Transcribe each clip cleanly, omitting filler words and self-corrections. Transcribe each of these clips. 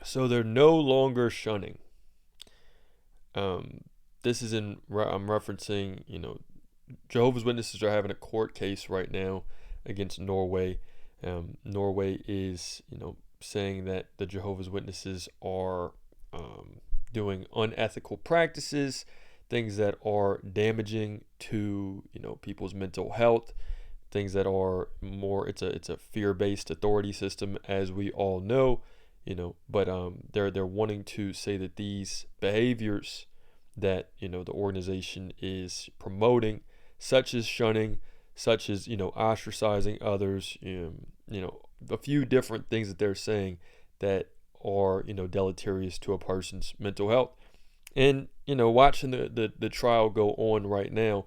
So they're no longer shunning. This is I'm referencing, Jehovah's Witnesses are having a court case right now against Norway. Norway is, saying that the Jehovah's Witnesses are doing unethical practices, things that are damaging to, people's mental health, things that are more. It's a fear-based authority system, as we all know, But they're wanting to say that these behaviors that the organization is promoting, such as shunning, such as ostracizing others, a few different things that they're saying that are deleterious to a person's mental health. And watching the trial go on right now,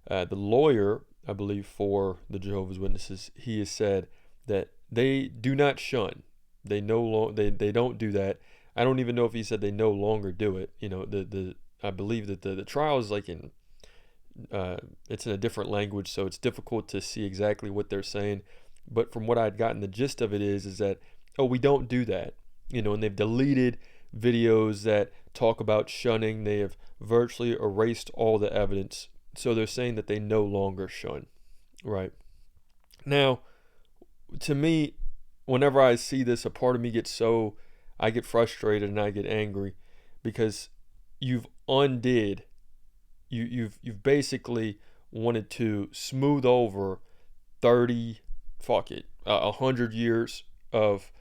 the lawyer, I believe, for the Jehovah's Witnesses, he has said that they do not shun. They don't do that. I don't even know if he said they no longer do it. I believe that the trial is like it's in a different language, so it's difficult to see exactly what they're saying. But from what I'd gotten, the gist of it is that, oh, we don't do that, and they've deleted videos that talk about shunning. They have virtually erased all the evidence. So they're saying that they no longer shun, right? Now, to me, whenever I see this, a part of me I get frustrated and I get angry, because you've basically wanted to smooth over 30, 100 years of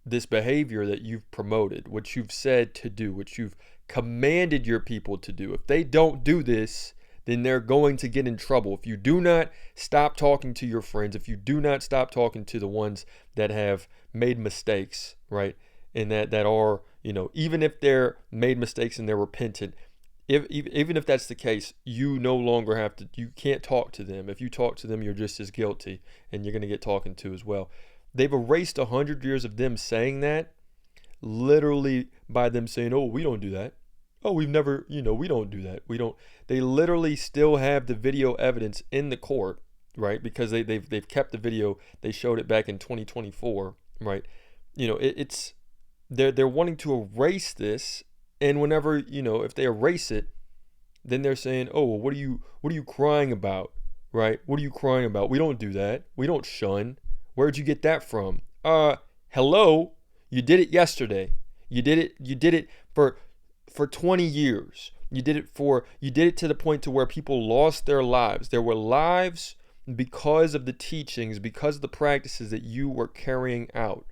this behavior that you've promoted, what you've said to do, what you've commanded your people to do. If they don't do this, then they're going to get in trouble. If you do not stop talking to your friends, if you do not stop talking to the ones that have made mistakes, right? And that are, even if they're made mistakes and they're repentant, even if that's the case, you no longer you can't talk to them. If you talk to them, you're just as guilty, and you're going to get talking to as well. They've erased 100 years of them saying that, literally, by them saying, oh, we don't do that. Oh, we've never, we don't do that. We don't. They literally still have the video evidence in the court, right? Because they've kept the video. They showed it back in 2024, right? They're wanting to erase this, and whenever, if they erase it, then they're saying, oh, well, what are you crying about, right? What are you crying about? We don't do that. We don't shun. Where'd you get that from? Hello, you did it yesterday. You did it for 20 years. You did it to the point to where people lost their lives. There were lives because of the teachings, because of the practices that you were carrying out,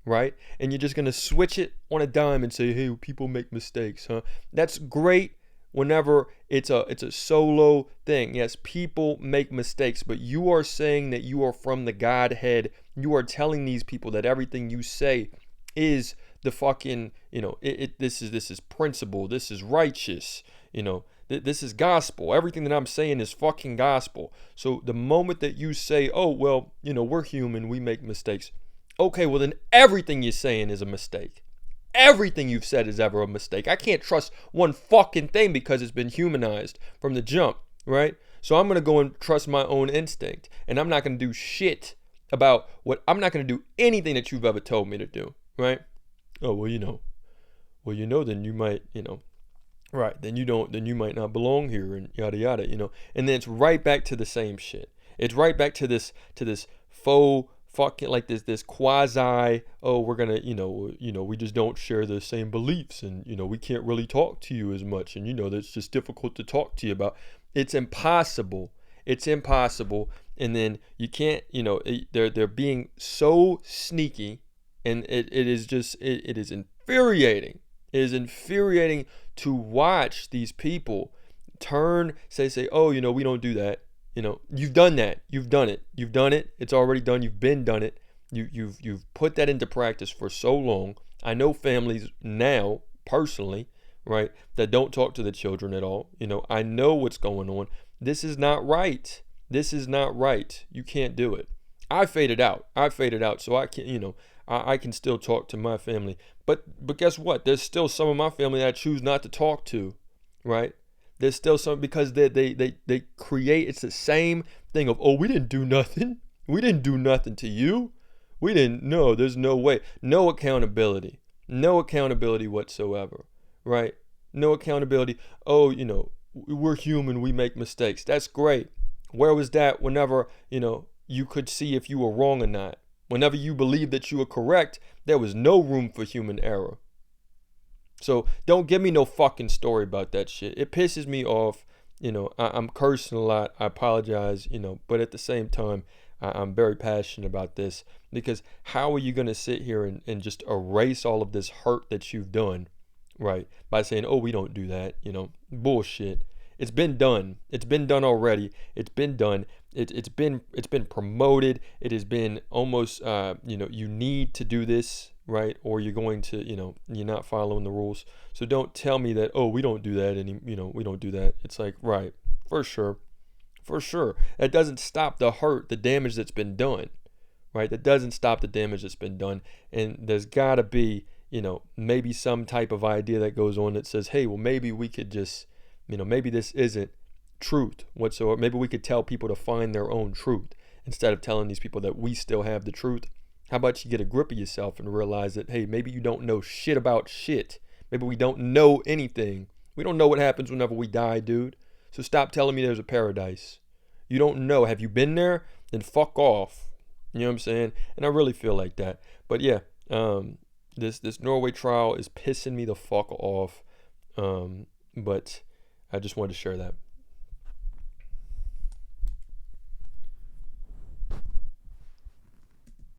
right? And you're just going to switch it on a dime and say, hey, people make mistakes, huh? That's great whenever it's a solo thing. Yes, people make mistakes, but you are saying that you are from the Godhead. You are telling these people that everything you say is the fucking, this is principle. This is righteous. This is gospel. Everything that I'm saying is fucking gospel. So the moment that you say, oh, well, we're human, we make mistakes. Okay, well then everything you're saying is a mistake. Everything you've said is ever a mistake. I can't trust one fucking thing because it's been humanized from the jump, right? So I'm going to go and trust my own instinct, and I'm not going to do shit about I'm not going to do anything that you've ever told me to do, right? Oh, well, then you might, right, then you might not belong here, and yada yada, and then it's right back to the same shit. It's right back to this faux fucking, like this quasi, oh, we're gonna, we just don't share the same beliefs, and we can't really talk to you as much, and that's just difficult to talk to you about. It's impossible. And then you can't, they're being so sneaky, and it is infuriating. It is infuriating to watch these people say, oh, we don't do that. You've done that. You've done it. It's already done. You've been done it. You've put that into practice for so long. I know families now, personally, right, that don't talk to the children at all. I know what's going on. This is not right. You can't do it. I faded out. So I can, I can still talk to my family. But guess what? There's still some of my family that I choose not to talk to, right? There's still some, because they create, it's the same thing of, oh, we didn't do nothing. We didn't do nothing to you. We didn't, no, there's no way. No accountability. No accountability whatsoever, right? No accountability. Oh, we're human, we make mistakes. That's great. Where was that whenever, you could see if you were wrong or not? Whenever you believed that you were correct, there was no room for human error. So don't give me no fucking story about that shit. It pisses me off. I'm cursing a lot. I apologize, but at the same time, I'm very passionate about this because how are you going to sit here and just erase all of this hurt that you've done, right? By saying, oh, we don't do that, bullshit. It's been done. It's been done already. It's been done. It's been promoted. It has been almost you need to do this, right? Or you're going to you're not following the rules. So don't tell me that, oh, we don't do that we don't do that. It's like, right, for sure. For sure. That doesn't stop the hurt, the damage that's been done, right? That doesn't stop the damage that's been done. And there's got to be, maybe some type of idea that goes on that says, hey, well, maybe we could just, maybe this isn't truth whatsoever. Maybe we could tell people to find their own truth instead of telling these people that we still have the truth. How about you get a grip of yourself and realize that, hey, maybe you don't know shit about shit. Maybe we don't know anything. We don't know what happens whenever we die, dude. So stop telling me there's a paradise. You don't know. Have you been there? Then fuck off. You know what I'm saying? And I really feel like that. But yeah, this Norway trial is pissing me the fuck off. But I just wanted to share that.